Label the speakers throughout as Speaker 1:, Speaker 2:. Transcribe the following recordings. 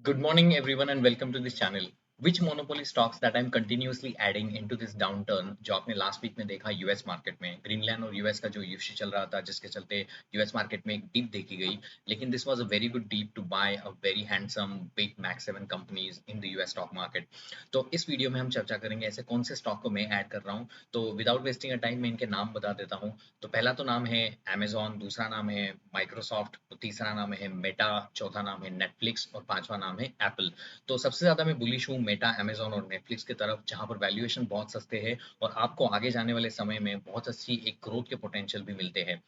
Speaker 1: Good morning, everyone, and welcome to this channel. Which monopoly stocks that I'm continuously adding into this downturn जो आपने last week में देखा US market में Greenland और US का जो इश्यू चल रहा था जिसके चलते यूएस मार्केट में एक डीप देखी गई लेकिन this was a very good dip to buy a very handsome big Max 7 companies in the US stock market. तो इस वीडियो में हम चर्चा करेंगे ऐसे कौन से स्टॉक को मैं ऐड कर रहा हूँ। तो विदाउट वेस्टिंग अ टाइम मैं इनके नाम बता देता हूँ। तो पहला तो नाम है अमेजॉन, दूसरा नाम है माइक्रोसॉफ्ट, तीसरा नाम है मेटा, चौथा नाम है नेटफ्लिक्स और पांचवा नाम है एप्पल। तो सबसे ज़्यादा मैं बुलिश हूँ मेटा, अमेज़न और नेटफ्लिक्स की तरफ, जहाँ पर वैल्यूएशन बहुत सस्ते हैं और आपको आगे जाने वाले समय में बहुत अच्छी एक ग्रोथ के पोटेंशियल भी मिलते हैं।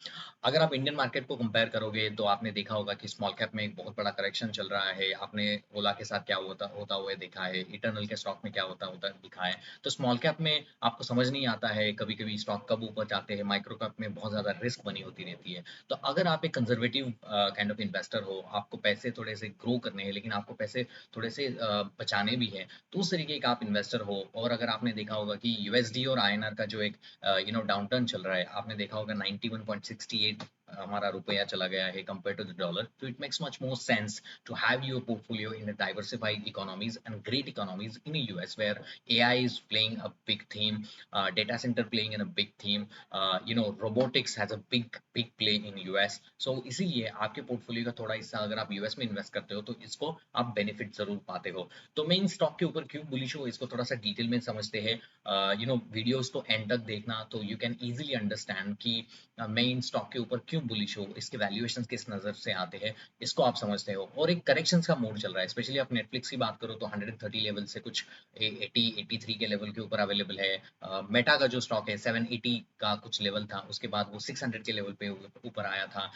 Speaker 1: अगर आप इंडियन मार्केट को कंपेयर करोगे तो आपने देखा होगा कि स्मॉल कैप में एक बहुत बड़ा करेक्शन चल रहा है। आपने ओला के साथ क्या होता होता हुआ देखा है, इटर्नल के स्टॉक में क्या होता होता दिखा है। तो स्मॉल कैप में आपको समझ नहीं आता है कभी-कभी स्टॉक कब ऊपर जाते हैं, माइक्रो कैप में बहुत ज़्यादा रिस्क बनी होती रहती है। तो अगर आप एक कंजर्वेटिव काइंड ऑफ इन्वेस्टर हो, आपको पैसे थोड़े से ग्रो करने हैं लेकिन आपको पैसे थोड़े से बचाने भी हैं, तो उस तरीके का आप इन्वेस्टर हो। और अगर आपने देखा होगा कि यूएसडी और आईएनआर का जो एक डाउनटर्न चल रहा है, आपने देखा होगा 91.68 हमारा रुपया चला गया है कंपेयर टू द डॉलर। तो it makes much more sense to have your portfolio in diversified economies and great economies in US where AI is playing a big theme, data center playing in a big theme, robotics has a big play in US। so इसीलिए आपके portfolio का थोड़ा हिस्सा अगर आप US में invest करते हो तो इसको आप बेनिफिट जरूर पाते हो। तो मैं इन स्टॉक के ऊपर क्यों बुलिश हूँ इसको थोड़ा सा डिटेल में समझते हैं। वीडियोस को एंड तक देखना तो यू कैन इजीली अंडरस्टैंड कि मैं इन स्टॉक के ऊपर क्यों बुलिश हूँ, इसके वैल्यूएशन किस नजर से आते हैं, इसको आप समझते हो। और एक करेक्शन का मोड चल रहा है, स्पेशली आप नेटफ्लिक्स की बात करो तो 130 लेवल से कुछ 83 के लेवल के ऊपर अवेलेबल है। मेटा का जो स्टॉक है 780 का कुछ लेवल था, उसके बाद वो 600 के लेवल पे ऊपर आया था।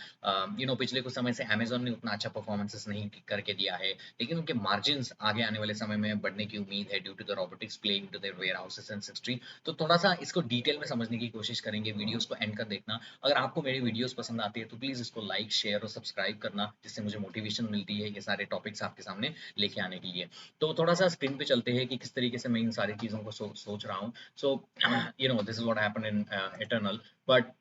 Speaker 1: पिछले कुछ समय से अमेज़न ने उतना अच्छा परफॉर्मेंसेस नहीं करके दिया है, लेकिन उनके मार्जिन्स आगे आने वाले समय में बढ़ने की उम्मीद है due to the robotics playing to their warehouses and industry. तो थोड़ा-सा इसको डिटेल में समझने की कोशिश करेंगे, वीडियोस को एंड तक देखना। अगर आपको मेरी वीडियोस पसंद आती है तो प्लीज़ इसको लाइक, शेयर और सब्सक्राइब करना, जिससे मुझे मोटिवेशन मिलती है ये सारे टॉपिक्स आपके सामने लेके आने के लिए। तो थोड़ा-सा स्क्रीन पे चलते हैं कि किस तरीके से मैं इन सारी चीज़ों को सोच रहा हूँ। So this is what happened in Eternal. But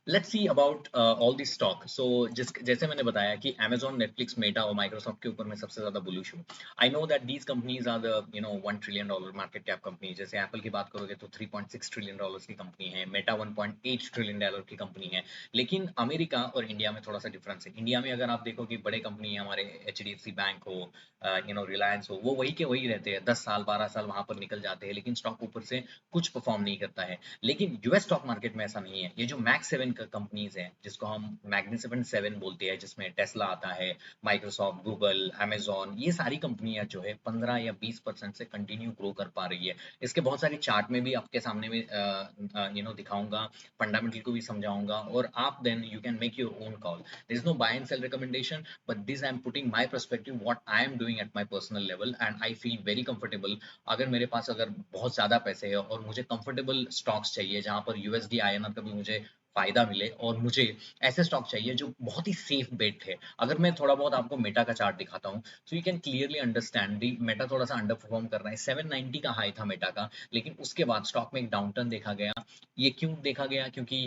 Speaker 1: let's see about all the stock. So जिस जैसे मैंने बताया कि Amazon, Netflix, Meta और Microsoft के ऊपर मैं सबसे ज्यादा बुलिश हूँ। I know that these companies are the $1 trillion market cap company. जैसे एप्पल की बात करोगे तो $3.6 ट्रिलियन की कंपनी है, मेटा $1.8 ट्रिलियन की कंपनी है। लेकिन अमेरिका और इंडिया में थोड़ा सा डिफरेंस है। इंडिया में अगर आप देखो कि बड़े कंपनी है हमारे HDFC बैंक हो, रिलायंस हो, वो वही के वही रहते हैं, 10 साल 12 साल वहां पर निकल जाते हैं, लेकिन स्टॉक ऊपर से कुछ परफॉर्म नहीं करता है। लेकिन यूएस स्टॉक मार्केट में ऐसा नहीं है। ये जो मैक्स 7 कंपनीज हैं जिसको हम मैग्निफिसेंट 7 बोलते हैं, जिसमें टेस्ला आता है, माइक्रोसॉफ्ट, गूगल, अमेजॉन, ये सारी कंपनियां जो है 15 या 20% से कंटिन्यू ग्रो कर पा रही है। इसके बहुत सारे चार्ट में भी आपके सामने में दिखाऊंगा, फंडामेंटल को भी समझाऊंगा, और आप then you can make your own call. There is no buy and sell recommendation, but this I am putting my perspective what I am doing at my personal level and I feel very comfortable. अगर मेरे पास अगर बहुत ज़्यादा पैसे है और मुझे comfortable stocks चाहिए जहाँ पर यूएसडी आईएनआर का भी मुझे फायदा मिले, और मुझे ऐसे स्टॉक चाहिए जो बहुत ही सेफ बेट है। अगर मैं थोड़ा बहुत आपको मेटा का चार्ट दिखाता हूँ तो you can clearly understand the Meta थोड़ा सा अंडर परफॉर्म कर रहा है। 790 का हाई था मेटा का, लेकिन उसके बाद स्टॉक में एक डाउनटर्न देखा गया। ये क्यों देखा गया? क्योंकि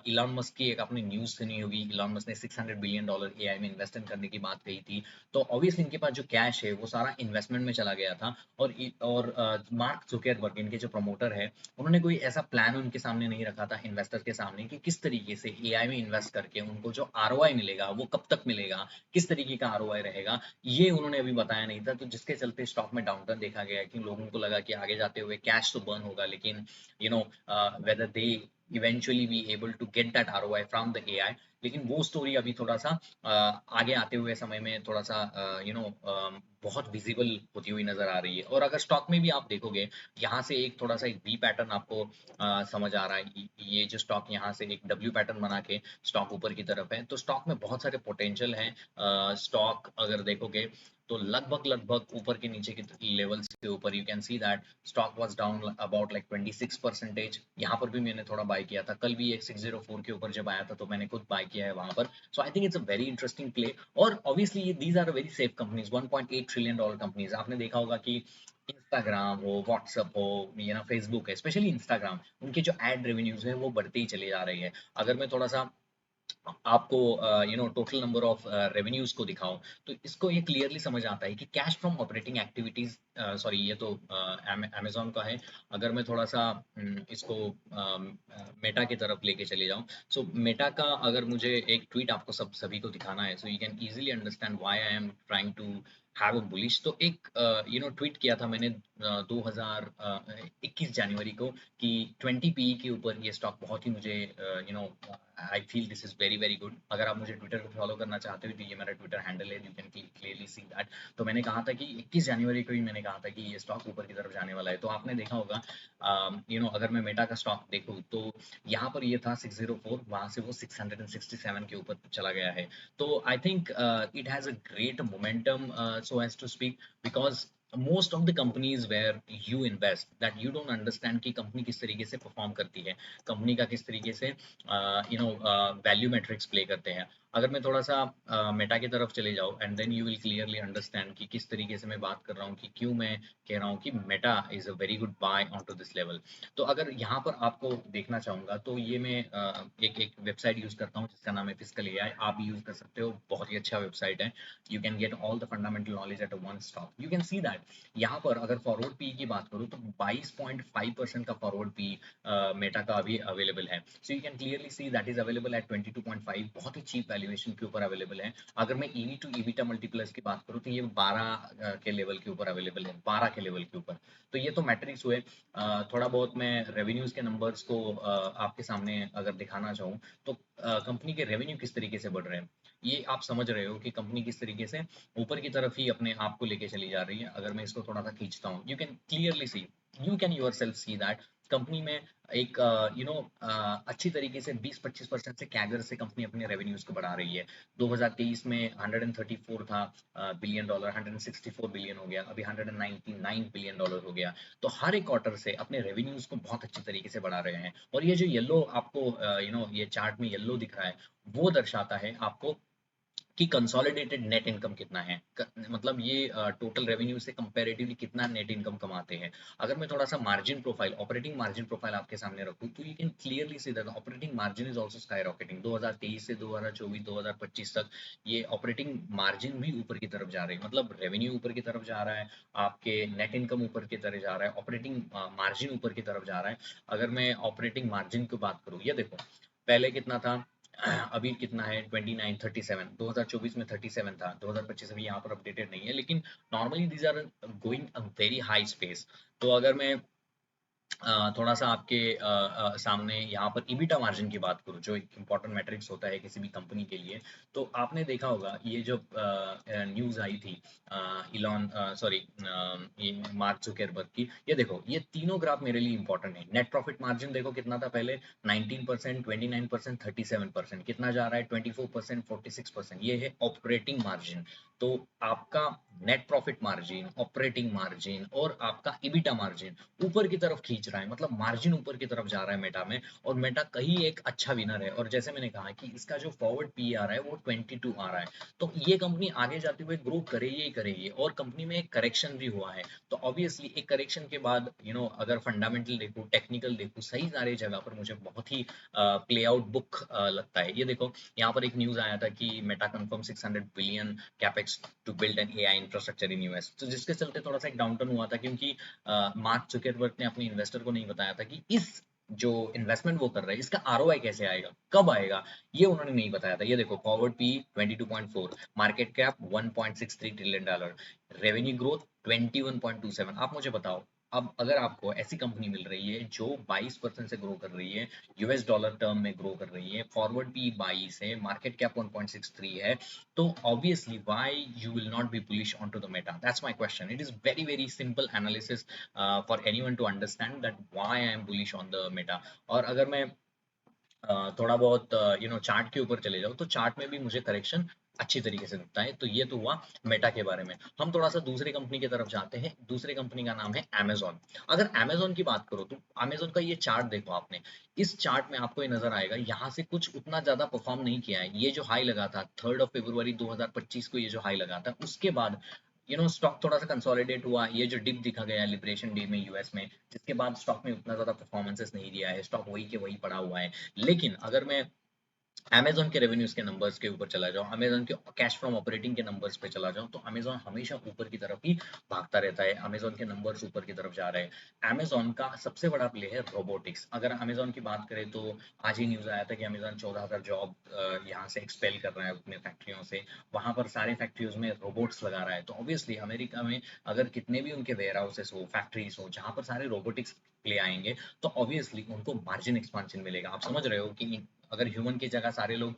Speaker 1: इलॉन मस्क की एक आपने न्यूज सुनी होगी, इलॉन मस्क ने $600 बिलियन एआई में इन्वेस्ट करने की बात कही थी। तो ऑब्वियसली इनके पास जो कैश है वो सारा इन्वेस्टमेंट में चला गया था। और मार्क जुकरबर्ग इनके जो प्रमोटर है, उन्होंने कोई ऐसा प्लान उनके सामने नहीं रखा था इन्वेस्टर के सामने कि किस तरीके से एआई में इन्वेस्ट करके उनको जो आरओआई मिलेगा वो कब तक मिलेगा, किस तरीके का आरओआई रहेगा, ये उन्होंने अभी बताया नहीं था। तो जिसके चलते स्टॉक में डाउनटर्न देखा गया कि लोगों को लगा कि आगे जाते हुए कैश तो बर्न होगा, लेकिन whether they eventually be able to get that ROI from the AI. लेकिन वो स्टोरी अभी थोड़ा सा आगे आते हुए समय में थोड़ा सा बहुत विजिबल होती हुई नजर आ रही है। और अगर स्टॉक में भी आप देखोगे, यहाँ से एक थोड़ा सा एक वी पैटर्न आपको समझ आ रहा है। ये जो स्टॉक यहाँ से एक डब्ल्यू पैटर्न बना के स्टॉक ऊपर की तरफ है, तो स्टॉक में बहुत सारे पोटेंशियल हैं। स्टॉक अगर देखोगे तो लगभग लगभग ऊपर के नीचे के लेवल्स के ऊपर you can see that stock was down about like 26%। यहाँ पर भी मैंने थोड़ा बाय किया था, कल भी एक 604 के ऊपर जब आया था तो मैंने खुद बाय किया है वहां पर। So I think it's a very interesting play. और obviously these are very safe companies, $1.8 trillion companies. आपने देखा होगा कि इंस्टाग्राम हो, व्हाट्सअप हो, फेसबुक है, स्पेशली इंस्टाग्राम, उनके जो एड रेवेन्यूज है वो बढ़ते ही चले जा रही है। अगर मैं थोड़ा सा आपको टोटल नंबर ऑफ रेवेन्यूज को दिखाऊं, तो इसको ये क्लियरली समझ आता है कि cash from operating activities, sorry ये तो अमेजोन का है। अगर मैं थोड़ा सा इसको मेटा की तरफ लेके चले जाऊं, सो मेटा का अगर मुझे एक ट्वीट आपको सभी को दिखाना है, so you can easily understand why I am trying to have a bullish. तो एक ट्वीट किया था मैंने 2021 जनवरी को कि 20 पीई के ऊपर ये स्टॉक बहुत ही मुझे I feel this is very very good. अगर आप मुझे ट्विटर पे फॉलो करना चाहते हो तो ये मेरा ट्विटर हैंडल है, you can clearly see that. तो मैंने कहा था कि 21 जनवरी को ही मैंने कहा था कि ये स्टॉक ऊपर की तरफ जाने वाला है। तो आपने देखा होगा अगर मैं मेटा का स्टॉक देखूँ तो यहाँ पर ये था 604, वहाँ से वो 667 के ऊपर चला गया है। तो I think it has a great momentum, so as to speak, because most of the companies where you invest that you don't understand कि कंपनी किस तरीके से परफॉर्म करती है, कंपनी का किस तरीके से वैल्यू मैट्रिक्स प्ले करते हैं। अगर मैं थोड़ा सा मेटा की तरफ चले जाऊँ and then you will clearly understand कि किस तरीके से मैं बात कर रहा हूँ, कि क्यों मैं कह रहा हूँ कि Meta is a very good buy on to this level. तो अगर यहाँ पर आपको देखना चाहूँगा तो ये मैं एक एक वेबसाइट यूज़ करता हूँ जिसका नाम है फिजिकल एआई। आप भी यूज़ कर सकते हो, बहुत ही अच्छा वेबसाइट है। You can get all the fundamental knowledge at a one stop. You can see that यहाँ पर अगर फॉरवर्ड पी की बात करूँ तो 22.5% का फॉरवर्ड पी मेटा का अभी अवेलेबल है। So you can clearly see that is available at 22.5, बहुत ही चीप वैल्यूएशन के ऊपर अवेलेबल है। अगर मैं ईवी टू ईबिटा मल्टीप्लस की बात करूँ तो ये 12 के लेवल के ऊपर अवेलेबल है, 12 के लेवल के ऊपर। तो ये तो मैट्रिक्स हुए। थोड़ा बहुत मैं रेवेन्यूज के नंबर्स को आपके सामने अगर दिखाना चाहूँ तो कंपनी के रेवेन्यू किस तरीके से बढ़ रहे हैं, ये आप समझ रहे हो कि कंपनी किस तरीके से ऊपर की तरफ ही अपने आप को लेके चली जा रही है। अगर मैं इसको थोड़ा सा खींचता हूँ, you can clearly C, you can your self see that company में एक अच्छी तरीके से 20-25% से कैगर से कंपनी अपने रेवेन्यूज को बढ़ा रही है। 2023 में 134 था बिलियन डॉलर, 164 बिलियन हो गया, अभी 199 बिलियन डॉलर हो गया। तो हर एक क्वार्टर से अपने रेवेन्यूज को बहुत अच्छी तरीके से बढ़ा रहे हैं। और ये जो येलो आपको ये चार्ट में येलो दिख रहा है, वो दर्शाता है आपको कि कंसोलिडेटेड नेट इनकम कितना है, मतलब ये टोटल रेवेन्यू से कंपैरेटिवली कितना नेट इनकम कमाते हैं। अगर मैं थोड़ा सा margin profile, operating margin profile आपके सामने रखूं तो you can clearly see that operating margin is also sky rocketing. 2023 से 2024 2025 तक ये ऑपरेटिंग मार्जिन भी ऊपर की तरफ जा रही है, मतलब रेवेन्यू ऊपर की तरफ जा रहा है, आपके नेट इनकम ऊपर की तरफ जा रहा है, ऑपरेटिंग मार्जिन ऊपर की तरफ जा रहा है। अगर मैं ऑपरेटिंग मार्जिन की बात करूँ, ये देखो पहले कितना था, अभी कितना है 29 37, 2024 में 37 था, 2025 अभी यहाँ पर अपडेटेड नहीं है, लेकिन normally these are going a very high space. तो अगर मैं थोड़ा सा आपके सामने यहाँ पर ईबिटा मार्जिन की बात करूँ, जो एक इम्पॉर्टेंट मैट्रिक्स होता है किसी भी कंपनी के लिए, तो आपने देखा होगा ये जो न्यूज़ आई थी इलॉन सॉरी ये मार्क जुकरबर्ग की, ये देखो ये तीनों ग्राफ मेरे लिए इंपॉर्टेंट है। नेट प्रॉफिट मार्जिन देखो कितना था पहले, 19%, 29%, 37%, कितना जा रहा है 24%, 46%, ये है ऑपरेटिंग मार्जिन। तो आपका net profit margin, operating margin और आपका ईबिटा मार्जिन ऊपर की तरफ खींच रहा है, मतलब मार्जिन ऊपर की तरफ जा रहा है मेटा में। और मेटा कहीं एक अच्छा विनर है, और जैसे मैंने कहा कि इसका जो फॉरवर्ड पी आ रहा है वो 22 आ रहा है। तो ये कंपनी आगे जाते हुए ग्रो करेगी ही करेगी, और कंपनी में एक करेक्शन भी हुआ है। तो ऑब्वियसली एक करेक्शन के बाद अगर फंडामेंटल देखूं, टेक्निकल देखूं, सही सारी जगह पर मुझे बहुत ही प्ले आउट बुक लगता है। ये देखो यहाँ पर एक न्यूज आया था कि Meta confirm 600 billion capex to build an AI infrastructure in US, तो जिसके चलते थोड़ा सा एक डाउनटर्न हुआ था, क्योंकि मार्क जुकरबर्ग ने अपने इन्वेस्टर को नहीं बताया था कि इस जो इन्वेस्टमेंट वो कर रहा है इसका आरओआई कैसे आएगा, कब आएगा, ये उन्होंने नहीं बताया था। ये देखो forward P 22.4, market cap 1.63 trillion dollar, revenue growth 21.27। आप मुझे बताओ, अब अगर आपको ऐसी कंपनी मिल रही है जो 22% से ग्रो कर रही है, यूएस डॉलर टर्म में ग्रो कर रही है, फॉरवर्ड पी 22 है, मार्केट कैप 1.63 है, तो obviously why you will not be bullish onto the meta? That's my question. It is very very simple analysis for anyone to understand that why I am bullish on the meta. और अगर मैं थोड़ा बहुत chart के ऊपर चले जाओ तो चार्ट में भी मुझे करेक्शन अच्छी तरीके से दिखता है। तो ये तो हुआ मेटा के बारे में। हम थोड़ा सा दूसरे कंपनी की तरफ जाते हैं, दूसरे कंपनी का नाम है अमेजोन। अगर अमेजोन की बात करो तो अमेजोन का ये चार्ट देखो आपने, इस चार्ट में आपको ये नजर आएगा यहाँ से कुछ उतना ज्यादा परफॉर्म नहीं किया है। ये जो हाई लगा था 3 फरवरी 2025 को, ये जो हाई लगा था उसके बाद स्टॉक थोड़ा सा कंसोलिडेट हुआ। ये जो डिप दिखा गया लिबरेशन डे में यूएस में, जिसके बाद स्टॉक में उतना ज्यादा परफॉर्मेंसेस नहीं दिया है, स्टॉक वही के वही पड़ा हुआ है। लेकिन अगर मैं अमेज़न के रेवेन्यूज़ के नंबर्स के ऊपर चला जाऊँ, अमेज़न के कैश फ्रॉम ऑपरेटिंग के नंबर्स पे चला जाऊँ, तो अमेज़न हमेशा ऊपर की तरफ ही भागता रहता है। अमेज़न के नंबर्स ऊपर की तरफ जा रहे हैं। अमेज़न का सबसे बड़ा प्ले है रोबोटिक्स। अगर अमेज़न की बात करें तो आज ही न्यूज़ आया था कि अमेज़न 14,000 जॉब यहाँ से एक्सपेल कर रहा है अपने फैक्ट्रियों से। वहाँ पर सारे फैक्ट्रियोज़ में रोबोट्स लगा रहा है। तो ऑब्वियसली अमेरिका में अगर कितने भी उनके वेयरहाउसेस हो, फैक्ट्रीज़ हो, जहाँ पर सारे रोबोटिक्स प्ले आएँगे, तो ऑब्वियसली उनको मार्जिन एक्सपांशन मिलेगा। आप समझ रहे हो कि अगर ह्यूमन की जगह सारे लोग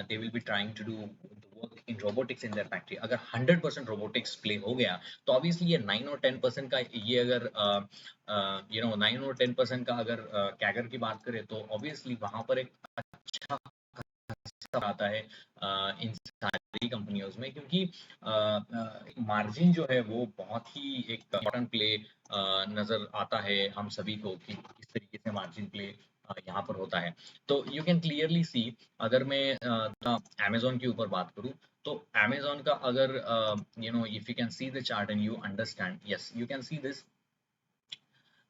Speaker 1: they will be trying to do the work in robotics in their factory, अगर 100% robotics play हो गया तो obviously ये 9 और 10% का ये अगर 9 और 10% का अगर कैगर की बात करें तो obviously वहां पर एक अच्छा खासा आता है इन सारी कंपनियों में, क्योंकि मार्जिन जो है वो बहुत ही एक इम्पोर्टेंट प्ले नजर आता है हम सभी को कि किस तरीके से मार्जिन प्ले यहाँ पर होता है। तो यू कैन क्लियरली सी, अगर मैं अमेज़न के ऊपर बात करूँ तो अमेज़न का अगर if you can see the chart and you understand, yes you can see this.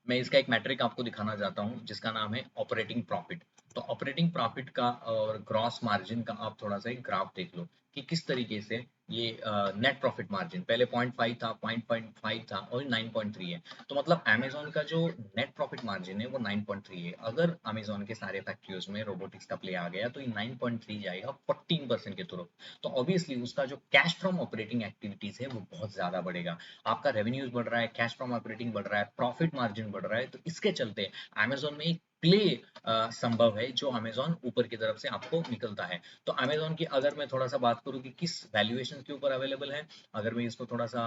Speaker 1: मैं इसका एक मैट्रिक आपको दिखाना चाहता हूँ जिसका नाम है ऑपरेटिंग प्रॉफिट। तो ऑपरेटिंग प्रॉफिट का और ग्रॉस मार्जिन का आप थोड़ा सा एक ग्राफ देख लो कि किस तरीके से ये नेट प्रॉफिट मार्जिन पहले 0.5 था, 0.5 था और 9.3 है। तो मतलब अमेज़न का जो नेट प्रॉफिट मार्जिन है वो 9.3 है। अगर अमेज़न के सारे फैक्ट्रियोज में रोबोटिक्स का प्ले आ गया तो ये 9.3 जाएगा 14% के तुरंत। तो ऑब्वियसली उसका जो कैश फ्रॉम ऑपरेटिंग एक्टिविटीज है वो बहुत ज्यादा बढ़ेगा। आपका रेवेन्यूज बढ़ रहा है, कैश फ्रॉम ऑपरेटिंग बढ़ रहा है, प्रॉफिट मार्जिन बढ़ रहा है, तो इसके चलते अमेज़न में एक प्ले संभव है जो अमेज़न ऊपर की तरफ से आपको निकलता है। तो अमेज़न की अगर मैं थोड़ा सा बात करूँ कि किस वैल्यूएशन के ऊपर अवेलेबल है, अगर मैं इसको थोड़ा सा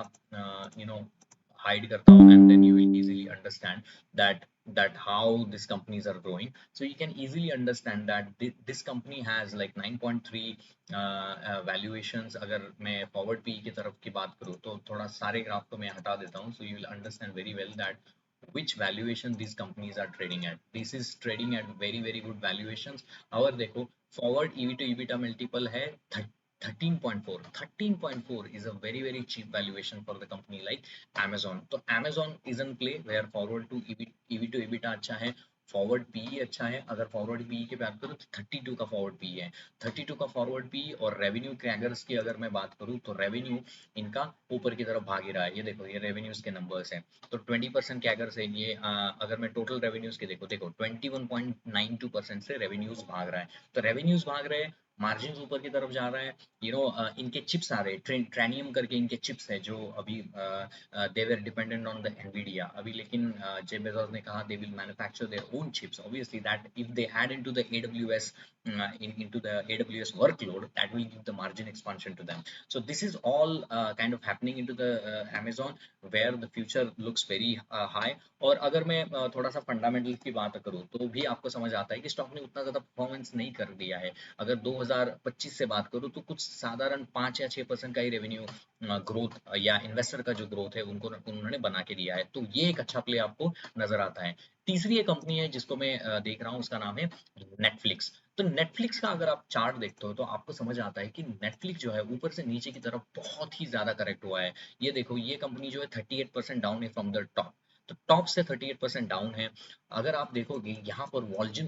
Speaker 1: हाइड करता हूँ and then you will easily understand that how these companies are growing. So you can easily understand that this company has like 9.3 valuations. अगर मैं फॉरवर्ड पी की तरफ की बात करूँ तो थोड़ा सारे ग्राफ को मैं हटा देता हूँ, so you will understand very well that which valuation these companies are trading at. This is trading at very good valuations. और देखो forward EV to EBITDA multiple है 13.4। 13.4 is a very cheap valuation for the company like Amazon. तो Amazon is in play where forward to EV to EBITDA अच्छा है, forward P अच्छा है। अगर forward P की बात करूँ तो 32 का फॉरवर्ड पी है, 32 का फॉरवर्ड पी। और रेवेन्यू क्रैगर्स की अगर मैं बात करूँ तो रेवेन्यू इनका ऊपर की तरफ भाग ही रहा है। ये देखो ये रेवेन्यूज के नंबर्स हैं, तो 20% कैगर से ये अगर मैं टोटल रेवेन्यूज के देखो 21.92% से रेवेन्यूज भाग रहा है। तो रेवेन्यूज भाग रहे हैं, मार्जिन ऊपर की तरफ जा रहा है। इनके चिप्स आ रहे हैं, ट्रेनियम करके इनके चिप्स है जो अभी they are dependent on the Nvidia अभी, लेकिन जेफ बेजोस ने कहा they will manufacture their own chips. Obviously that if they add into the AWS into the AWS workload, that will give the margin expansion to them. So this is all kind of happening into the Amazon where the future looks very high. और अगर मैं थोड़ा सा fundamental की बात करूँ तो भी आपको समझ आता है कि स्टॉक ने उतना ज़्यादा परफॉर्मेंस नहीं कर दिया है। अगर 2025 से बात करूँ तो कुछ साधारण 5 या 6% का ही रेवेन्यू ग्रोथ या इन्वेस्टर का जो ग्रोथ है उनको उन्होंने बना के दिया है। तो ये एक अच्छा प्ले आपको नजर आता है। तीसरी एक कंपनी है जिसको मैं देख रहा हूँ, उसका नाम है नेटफ्लिक्स। तो नेटफ्लिक्स का अगर आप चार्ट देखते हो तो आपको समझ आता है कि नेटफ्लिक्स जो है ऊपर से नीचे की तरफ बहुत ही ज्यादा करेक्ट हुआ है। ये देखो ये कंपनी जो है 38% डाउन है फ्रॉम द टॉप। तो टॉप से 38% डाउन है। अगर आप देखोगे यहाँ पर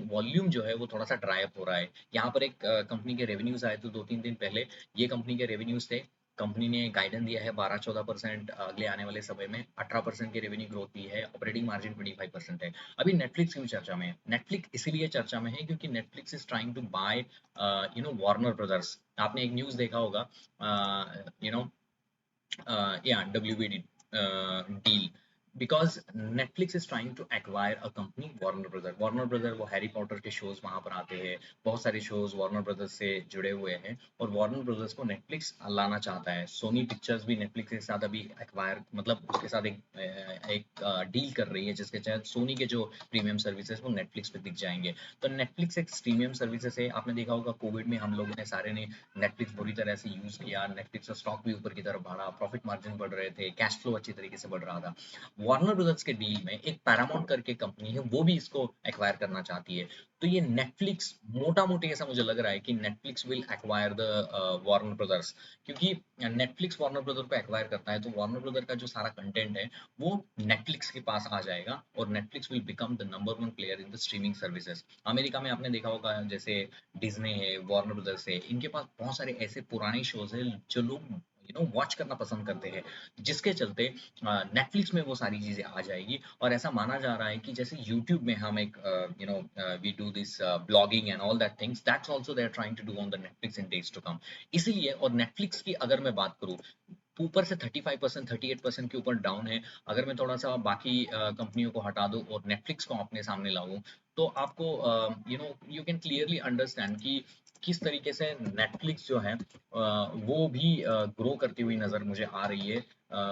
Speaker 1: वॉल्यूम जो है वो थोड़ा सा ड्राई अप हो रहा है। यहाँ पर एक कंपनी के रेवेन्यूज आए थे 2-3 दिन पहले, ये कंपनी के रेवेन्यूज थे। कंपनी ने गाइडेंस दिया है 12-14% अगले आने वाले समय में, 18% की रेवेन्यू ग्रोथ दी है, ऑपरेटिंग मार्जिन 25% है। अभी नेटफ्लिक्स क्यों चर्चा में है? नेटफ्लिक्स इसीलिए चर्चा में है क्योंकि Netflix is trying to buy Warner Brothers. आपने एक न्यूज़ देखा होगा, you know WBD deal, because Netflix is trying to acquire a company Warner Brother। Warner Brother वो हैरी पॉटर के शोज वहां पर आते हैं, बहुत सारे शोज वार्नर ब्रदर्स से जुड़े हुए हैं और वार्नर ब्रदर्स को नेटफ्लिक्स लाना चाहता है। सोनी पिक्चर्स भी नेटफ्लिक्स के साथ अभी एक्वायर मतलब उसके साथ एक डील कर रही है जिसके तहत सोनी के जो प्रीमियम सर्विसेज वो नेटफ्लिक्स पे दिख जाएंगे। तो नेटफ्लिक्स एक प्रीमियम सर्विसेज है। आपने देखा होगा कोविड में हम लोगों ने सारे ने नेटफ्लिक्स बुरी तरह से यूज किया, नेटफ्लिक्स का स्टॉक भी ऊपर की तरफ बढ़ा, प्रॉफिट मार्जिन बढ़ रहे थे, कैश फ्लो अच्छी तरीके से बढ़ रहा था। वार्नर ब्रदर्स के डील में एक पैरामाउंट करके कंपनी है, वो भी इसको एक्वायर करना चाहती है। तो ये नेटफ्लिक्स मोटा मोटी ऐसा मुझे लग रहा है कि Netflix will acquire the Warner brothers, क्योंकि नेटफ्लिक्स वार्नर ब्रदर को एक्वायर करता है तो वार्नर ब्रदर का जो सारा कंटेंट है वो नेटफ्लिक्स के पास आ जाएगा और Netflix will become the number one player in the streaming services. America में आपने देखा होगा जैसे डिज्नी है, वार्नर ब्रदर्स है, इनके पास बहुत सारे ऐसे पुराने शोज है जो लोग वॉच करना पसंद करते हैं, जिसके चलते नेटफ्लिक्स में वो सारी चीजें आ जाएगी। और ऐसा माना जा रहा है कि जैसे यूट्यूब में हम एक we do this blogging and all that things, that's also they are trying to do on the Netflix in days to come. इसीलिए और नेटफ्लिक्स की अगर मैं बात करूँ, ऊपर से 35% 38% के ऊपर डाउन है। अगर मैं थोड़ा सा बाकी कंपनियों को हटा दूं और नेटफ्लिक्स को अपने सामने लाऊं, तो आपको यू कैन क्लियरली अंडरस्टैंड कि किस तरीके से नेटफ्लिक्स जो है वो भी ग्रो करती हुई नजर मुझे आ रही है।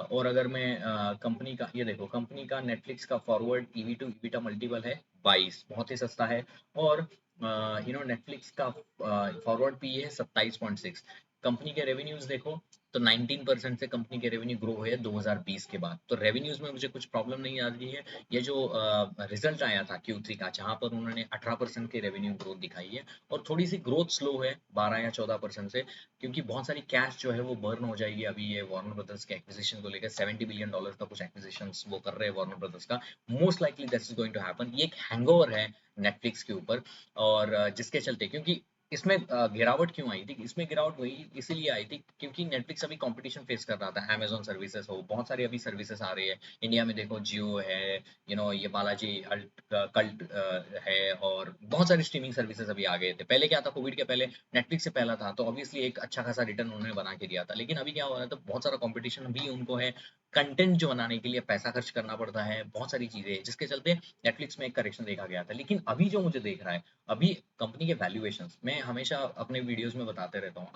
Speaker 1: और अगर मैं कंपनी का ये देखो, कंपनी का नेटफ्लिक्स का forward EV to EBITDA multiple है 22, बहुत ही सस्ता है। और नेटफ्लिक्स का फॉरवर्ड पी है 27.6। कंपनी के रेवेन्यूज देखो तो 19% से कंपनी के रेवेन्यू ग्रो हुए 2020 के बाद। तो रेवेन्यूज में मुझे कुछ प्रॉब्लम नहीं आ रही है। ये जो रिजल्ट आया था Q3 का, जहां पर उन्होंने 18% की रेवेन्यू ग्रोथ दिखाई है और थोड़ी सी ग्रोथ स्लो है 12 या 14% से, क्योंकि बहुत सारी कैश जो है वो बर्न हो जाएगी। अभी ये वार्नर ब्रदर्स के एक्विजिशन को लेकर $70 बिलियन का कुछ एक्विजिशन वो कर रहे हैं वार्नर ब्रदर्स का। Most likely this is going to happen. ये एक हैंगओवर है नेटफ्लिक्स के ऊपर। और जिसके चलते, क्योंकि इसमें गिरावट क्यों आई थी, इसमें गिरावट वही इसीलिए आई थी क्योंकि नेटफ्लिक्स अभी कंपटीशन फेस कर रहा था। अमेजॉन सर्विसेज हो, बहुत सारी अभी सर्विसेज आ रही है इंडिया में। देखो जियो है, ये बालाजी कल्ट है, और बहुत सारी स्ट्रीमिंग सर्विसेज अभी आ गए थे। पहले क्या था, कोविड के पहले नेटफ्लिक्स से पहला था तो ऑब्वियसली एक अच्छा खासा रिटर्न उन्होंने बना के दिया था। लेकिन अभी क्या हो रहा है, तो बहुत सारा कंपटीशन भी उनको है। कंटेंट जो बनाने के लिए पैसा खर्च करना पड़ता है, बहुत सारी चीजें, जिसके चलते नेटफ्लिक्स में एक करेक्शन देखा गया था। लेकिन अभी जो मुझे देख रहा है, अभी कंपनी के वैल्यूएशंस मैं हमेशा अपने वीडियोस में बताते रहता हूँ।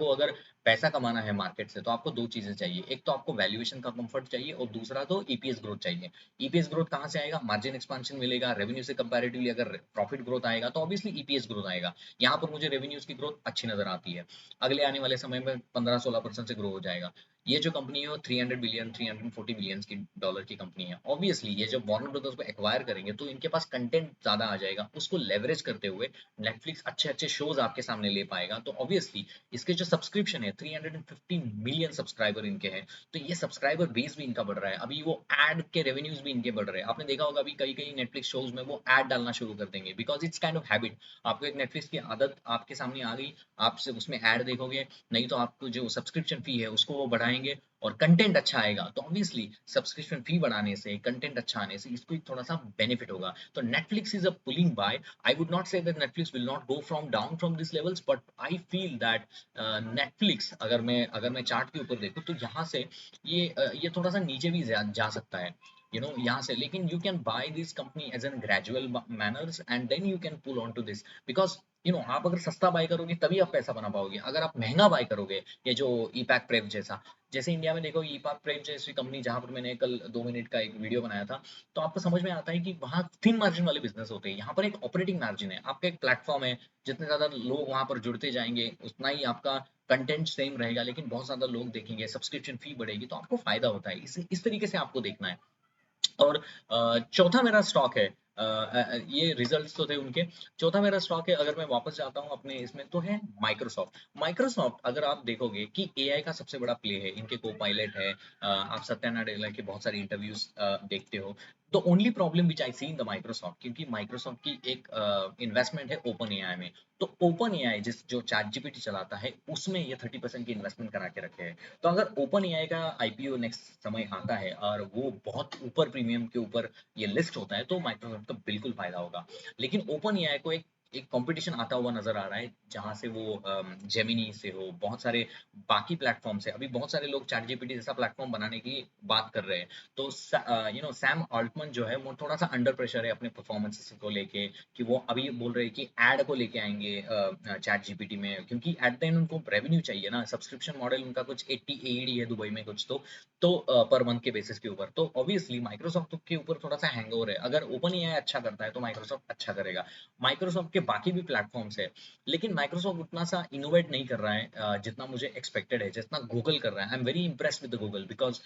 Speaker 1: अगर पैसा कमाना है मार्केट से तो आपको दो चीजें चाहिए, एक तो आपको वैल्यूएशन का कंफर्ट चाहिए और दूसरा तो ईपीएस ग्रोथ चाहिए। ईपीएस ग्रोथ कहाँ से आएगा, मार्जिन एक्सपांशन मिलेगा, रेवेन्यू से कंपैरेटिवली अगर प्रॉफिट ग्रोथ आएगा तो ऑब्वियसली ईपीएस ग्रोथ आएगा। यहाँ पर मुझे रेवेन्यूज की ग्रोथ अच्छी नजर आती है, अगले आने वाले समय में 15-16% से ग्रो हो जाएगा। ये जो कंपनी है वो 300 बिलियन 340 बिलियन की डॉलर की कंपनी है। ऑब्वियसली ये जब वार्नर ब्रदर्स को एक्वायर करेंगे तो इनके पास कंटेंट ज्यादा आ जाएगा, उसको लेवरेज करते हुए नेटफ्लिक्स अच्छे अच्छे शोज आपके सामने ले पाएगा। तो ऑब्वियसली इसके जो सब्सक्रिप्शन है, 350 मिलियन सब्सक्राइबर इनके हैं, तो ये सब्सक्राइबर बेस भी इनका बढ़ रहा है। अभी वो एड के रेवेन्यूज भी इनके बढ़ रहे हैं। आपने देखा होगा अभी कई कई नेटफ्लिक्स शोज में वो एड डालना शुरू कर देंगे, because it's kind of habit. आपको एक नेटफ्लिक्स की आदत आपके सामने आ गई, आप सिर्फ उसमें ऐड देखोगे, नहीं तो आपको जो सब्सक्रिप्शन फी है उसको वो बढ़ाएंगे और कंटेंट अच्छा आएगा तो ऑब्वियसली सब्सक्रिप्शन फी बढ़ाने से, कंटेंट अच्छा आने से इसको एक थोड़ा सा बेनिफिट होगा। तो Netflix is a pulling buy. I would not say that Netflix will not go from down from this levels, but I feel that Netflix अगर मैं चार्ट के ऊपर देखूं तो यहाँ से ये थोड़ा सा नीचे भी जा सकता है, यहाँ से। लेकिन you can buy this company as an gradual manners and then you can pull on to this, because आप अगर सस्ता बाय करोगे तभी आप पैसा बना पाओगे। अगर आप महंगा बाय करोगे, ये जो ईपैक प्रेप जैसा, जैसे इंडिया में देखो ईपैक प्रेप जैसी कंपनी, जहां पर मैंने कल 2 मिनट का एक वीडियो बनाया था, तो आपको समझ में आता है कि वहाँ थिन मार्जिन वाले बिजनेस होते हैं। यहाँ पर एक ऑपरेटिंग मार्जिन है, आपका एक प्लेटफॉर्म है, जितने ज्यादा लोग वहां पर जुड़ते जाएंगे उतना ही आपका कंटेंट सेम रहेगा, लेकिन बहुत ज्यादा लोग देखेंगे, सब्सक्रिप्शन फी बढ़ेगी, तो आपको फायदा होता है। इस तरीके से आपको देखना है। और चौथा मेरा स्टॉक है, ये रिजल्ट्स तो थे उनके। चौथा मेरा स्टॉक है, अगर मैं वापस जाता हूँ अपने इसमें, तो है माइक्रोसॉफ्ट। माइक्रोसॉफ्ट अगर आप देखोगे कि एआई का सबसे बड़ा प्ले है, इनके को पायलट है। आप सत्या नाडेला के बहुत सारी इंटरव्यूज देखते हो। तो only problem which I see in the Microsoft, क्योंकि माइक्रोसॉफ्ट की एक इन्वेस्टमेंट है ओपन एआई में। तो ओपन एआई जिस जो चैट जीपीटी चलाता है उसमें ये 30% की इन्वेस्टमेंट करा के रखे हैं। तो अगर ओपन एआई का आईपीओ नेक्स्ट समय आता है और वो बहुत ऊपर प्रीमियम के ऊपर ये लिस्ट होता है, तो माइक्रोसॉफ्ट का बिल्कुल फायदा होगा। लेकिन ओपन एआई को एक कंपटीशन आता हुआ नजर आ रहा है, जहां से वो जेमिनी से हो, बहुत सारे बाकी प्लेटफॉर्म से, अभी बहुत सारे लोग चैट जीपीटी जैसा प्लेटफॉर्म बनाने की बात कर रहे हैं। तो सैम ऑल्टमन जो है वो थोड़ा सा अंडर प्रेशर है अपने परफॉर्मेंस को लेके, कि वो अभी बोल रहे हैं कि एड को लेके आएंगे चैट जीपीटी में, क्योंकि एट द एंड उनको रेवेन्यू चाहिए ना। सब्सक्रिप्शन मॉडल उनका कुछ 80 एडी है दुबई में कुछ, तो पर मंथ के बेसिस के ऊपर। तो ऑब्वियसली माइक्रोसॉफ्ट के ऊपर थोड़ा सा हैंगओवर है। अगर ओपन एआई अच्छा करता है तो माइक्रोसॉफ्ट अच्छा करेगा। माइक्रोसॉफ्ट के बाकी भी प्लेटफॉर्म्स है, लेकिन माइक्रोसॉफ्ट उतना सा इनोवेट नहीं कर रहा है जितना मुझे एक्सपेक्टेड है, जितना गूगल कर रहा है। I am very impressed with Google because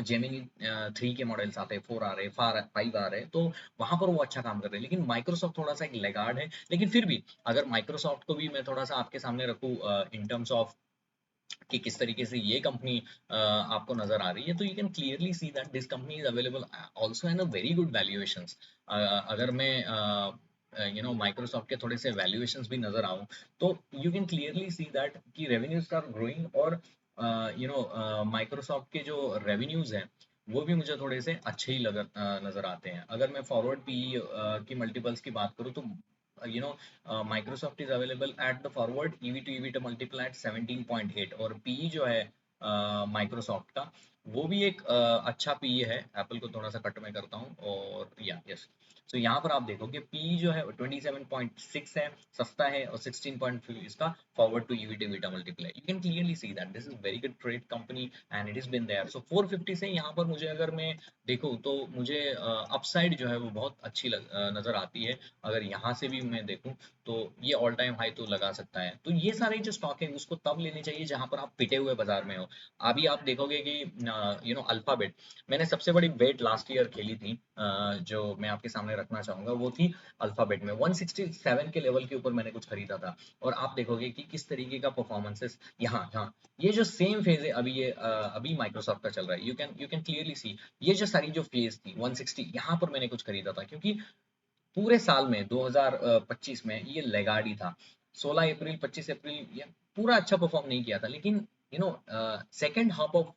Speaker 1: Gemini 3 के मॉडल्स आते हैं, 4 आ रहे हैं, 5 आ रहे हैं, तो वहां पर वो अच्छा काम कर रहे हैं। लेकिन माइक्रोसॉफ्ट थोड़ा सा एक लेगार्ड है। लेकिन फिर भी अगर माइक्रोसॉफ्ट को भी मैं थोड़ा सा आपके सामने रखूँ इन टर्म्स ऑफ कि किस तरीके से ये कंपनी आपको नजर आ रही है, तो you can clearly see that this company is available also in a very good valuations. अगर मैं माइक्रोसॉफ्ट के थोड़े से वैल्यूएशंस भी नजर आऊं, तो you can clearly see that कि रेवेन्यूज आर ग्रोइंग, और माइक्रोसॉफ्ट के जो रेवेन्यूज हैं वो भी मुझे थोड़े से अच्छे ही नजर आते हैं। अगर मैं फॉरवर्ड पी की मल्टीपल्स की बात करूँ, तो Microsoft is available at the forward EV to EBITDA multiple at 17.8, और PE जो है माइक्रोसॉफ्ट का, वो भी एक अच्छा पीई है। एप्पल को थोड़ा सा कट में करता हूँ, और या यस, तो यहाँ पर आप देखोगे पीई जो है 27.6 है, सस्ता है, और 16.5 इसका forward to EV EBITDA multiply. You can clearly see that this is very good trade company and it is been there. So 450 से यहाँ पर मुझे, अगर मैं देखूँ, तो मुझे अपसाइड जो है वो बहुत अच्छी नजर आती है। अगर यहाँ से भी मैं देखूँ, तो ये ऑल टाइम हाई तो लगा सकता है। तो ये सारे जो स्टॉक है उसको तब लेने चाहिए जहां पर आप पिटे हुए बाजार में हो। अभी आप देखोगे कि अल्फाबेट, मैंने सबसे बड़ी बेट लास्ट ईयर खेली थी, जो मैं आपके सामने रखना चाहूंगा, वो थी अल्फाबेट में 167 के लेवल के ऊपर मैंने कुछ खरीदा था। और आप देखोगे कि किस तरीके का परफॉर्मेंसेस यहाँ यहाँ, ये जो सेम फेज है अभी, ये अभी माइक्रोसॉफ्ट का चल रहा है। यू कैन क्लियरली सी ये जो सारी जो फेज थी 160, यहाँ पर मैंने कुछ खरीदा था, क्योंकि पूरे साल में 2025 में ये लेगार्ड ही था। 16 अप्रैल, 25 अप्रैल ये पूरा अच्छा परफॉर्म नहीं किया था, लेकिन second half of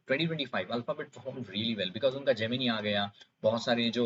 Speaker 1: 2025 alphabet perform really well, because उनका जेमिनी आ गया, बहुत सारे जो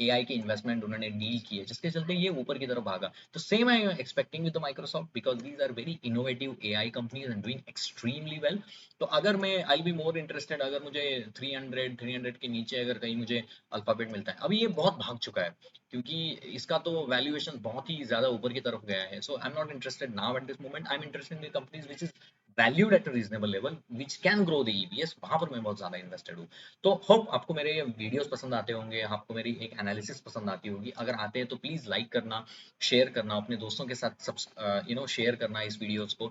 Speaker 1: एआई के इन्वेस्टमेंट उन्होंने डील किए, जिसके चलते ये ऊपर की तरफ भागा। तो same I am expecting with Microsoft, because these are very innovative AI companies and doing extremely well. तो अगर मैं आई बी मोर इंटरेस्टेड, अगर मुझे 300 के नीचे अगर कहीं मुझे अल्फाबेट मिलता है, अभी ये बहुत भाग चुका है, क्योंकि इसका तो वैल्यूएशन बहुत ही ज्यादा ऊपर की तरफ गया है। So I am not interested now at this moment. I am interested in companies which is valued at a reasonable level, which can grow the EVs, वहां पर मैं बहुत ज्यादा इन्वेस्टेड हूँ। तो होप आपको मेरे ये वीडियोस पसंद आते होंगे, आपको मेरी एक एनालिसिस पसंद आती होगी। अगर आते हैं तो प्लीज लाइक करना, शेयर करना, अपने दोस्तों के साथ सब शेयर करना इस वीडियोस को।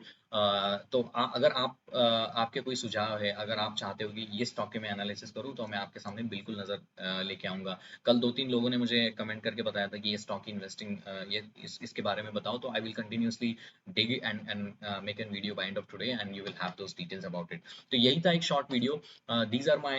Speaker 1: तो अगर आपके कोई सुझाव है, अगर आप चाहते हो कि ये स्टॉक के मैं एनालिसिस करूँ, तो मैं आपके सामने बिल्कुल नजर लेके आऊंगा। कल 2-3 लोगों ने मुझे कमेंट करके बताया था कि ये स्टॉक इन्वेस्टिंग, ये इसके बारे में बताओ, तो I will continuously dig and make a video by end of today, and you will have those details about it. तो यही था एक short video. these are my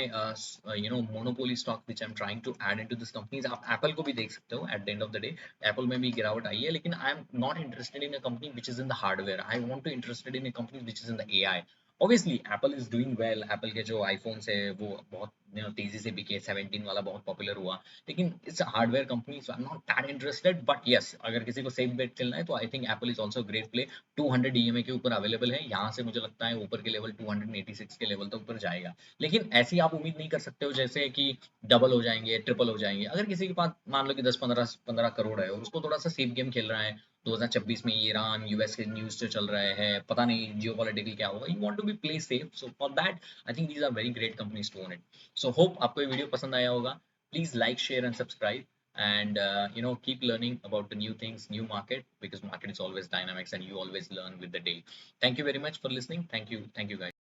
Speaker 1: monopoly stock which I'm trying to add into this companies। आप Apple को भी देख सकते हो, at the end of the day Apple में भी गिरावट आई है, लेकिन I am not interested in a company which is in the hardware. I want to interested in a company which is in the AI. Obviously Apple is doing well, Apple के जो iPhones है वो बहुत तेजी से बिके, 17 वाला बहुत पॉपुलर हुआ, लेकिन it's hardware company, so I am not that interested. But yes, अगर किसी को सेफ बेट चलना है, तो I think Apple is also great play. 200 EMA के ऊपर अवेलेबल है, यहाँ से मुझे लगता है ऊपर के लेवल 286 के लेवल तक ऊपर जाएगा। लेकिन ऐसी आप उम्मीद नहीं कर सकते हो जैसे कि डबल हो जाएंगे, ट्रिपल हो जाएंगे। अगर किसी के पास मान लो कि 10-15 करोड़ है, और उसको थोड़ा सा सेफ गेम खेल रहा है, 2026 में ईरान यूएस के न्यूज जो चल रहा है, पता नहीं जियोपॉलिटिकल क्या होगा, you want to be play safe, so for that I think these are very great companies to own it. So hope आपको ये वीडियो पसंद आया होगा। Please like, share and subscribe, and keep learning about the new things, new market, because market is always dynamics and you always learn with the day. Thank you very much for listening. Thank you guys.